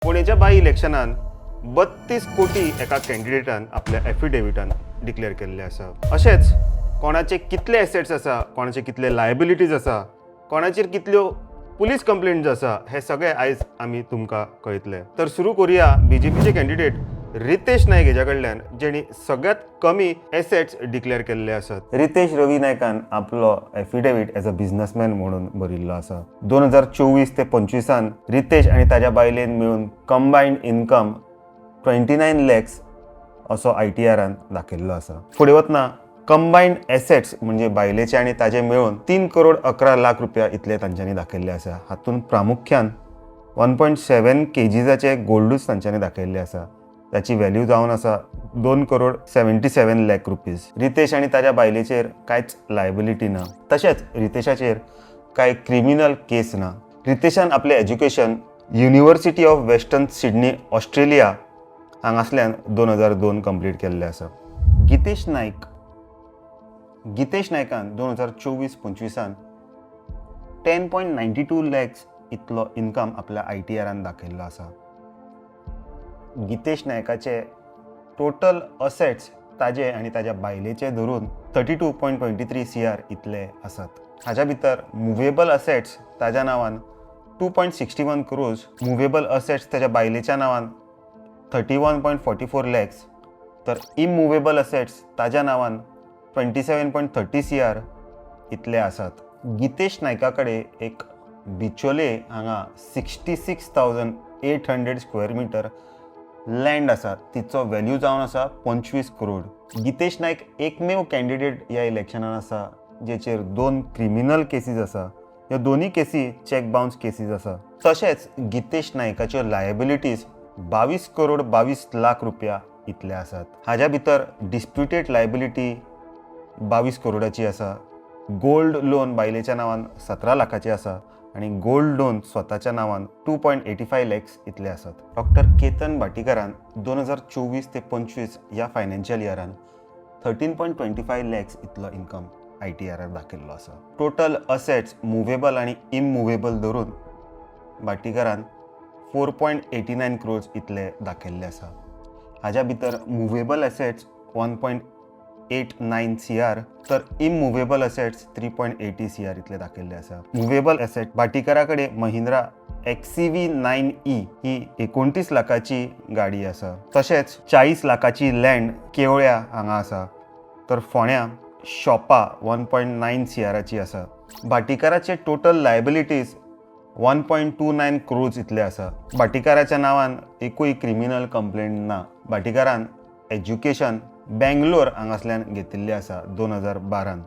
पुणेच्या bye इलेक्शनान 32 कोटी एका कॅन्डिडेटान आपल्या एफिडेविटान डिक्लेअर केल्ले आसा। अशेंच कोणाचे कितले एसेट्स आसा, कोणाचे कितले लायबिलिटीज आसा, कोणाचेर कितल्यो पुलीस कंप्लेंट्स आसा, हे सगळे आयज आमी तुमकां कळयतले। तर सुरू करूया बीजेपीचे कॅन्डिडेट रितेश नायक हेच्या कडल्यान, जेणी सगळ्यात कमी एसेट्स डिक्लेअर केल्ले आसात। रितेश रवी नायकान आपलो एफिडेविट एज अ बिझनेसमॅन म्हणून बरिल्लो आसा। 2024 ते 25 रितेश आनी ताज्या बायलेन मेळून कंबायन्ड इनकम 29 लॅक्स असो ITRान दाखयल्लो आसा। फुडें वतना कंबायन्ड एसेट्स म्हणजे बायलेचे आनी ताजे मेळून 3 करोड 11 लाख रुपया इतले तांच्यांनी दाखयल्ले आसा। हातूंत प्रामुख्यान 1.7 kgचे गोल्डूच तांच्यांनी दाखयल्ले आसा। त्याची व्हॅल्यू जावन आसा 2 करोड 77 लाख रुपीज। रितेश आनी ताज्या बायलेचेर कांयच लायबिलिटी ना, तशेंच रितेशाचेर कांय क्रिमिनल केस ना। रितेशान आपलें education university of western Sydney Australia हांगासल्यान 2002 कंप्लीट केल्लें आसा। गितेश नायकान 2024-25 10.92 लॅक्स इतलो इनकम आपल्या ITRान दाखयल्लो आसा। गितेश नायकाचे टोटल असेट्स ताजे आनी ताज्या बायलेचे धरून 32.23 CR इतले आसात। हाच्या भितर मुवेबल असेट्स ताज्या नांवान 2.61 crores, मुवेबल असेट्स ताज्या बायलेच्या नांवान 31.44 लॅक्स, तर इममुवेबल असेट्स ताज्या नांवान 27.30 CR इतले आसात। गितेश नायका कडेन एक बिचोले हांगा 66,800 स्क्वेअर मिटर लँड आसा, तिचो व्हॅल्यू जावन आसा 25 करोड। गितेश नायक एकमेव कॅन्डिडेट ह्या इलेक्शनान आसा जेचेर 2 क्रिमिनल केसीस आसा। ह्यो दोनूय केसी चॅक बाउन्स केसीस आसा। तशेंच गितेश नायकाच्यो लायबिलिटीज 22 करोड 22 लाख रुपया इतले आसात। हाज्या भितर डिस्प्युटेड लायबिलिटी 22 करोडाची आसा, गोल्ड लोन बायलेच्या नांवान 17 लाखाचे आसा आणि गोल्ड लोन स्वताच्या नांवान 2.85 लॅक्स इतले आसात। डॉक्टर केतन भाटीकारान 2024 ते 25 ह्या फायनान्शियल इयरान 13.25 लॅक्स इतलो इनकम ITRार दाखयल्लो आसा। टोटल असेट्स मुवेबल आणि इममुवेबल धरून भाटीकारान 4.89 crores इतले दाखयल्ले आसा। हाज्या भितर मुवेबल असेट्स 1.89 CR, तर इममुवेबल असेट्स 3.80 CR इतले दाखयल्ले आसा। मुवेबल असेट भाटीकारा कडेन महिंद्रा XCV9E ही 29 लाखाची गाडी आसा। तशेंच 40 लाखाची लँड केवळ्या हांगा आसा, तर फोण्या शॉपा 1.9 CRची आसा। भाटीकाराचे टोटल लायबिलिटीज 1.29 crores इतले आसा। भाटीकाराच्या नांवान एकूय क्रिमिनल कंप्लेंट ना। भाटीकारान एज्युकेशन बेंगलोर हांगासल्यान घेतिल्लें आसा 2012।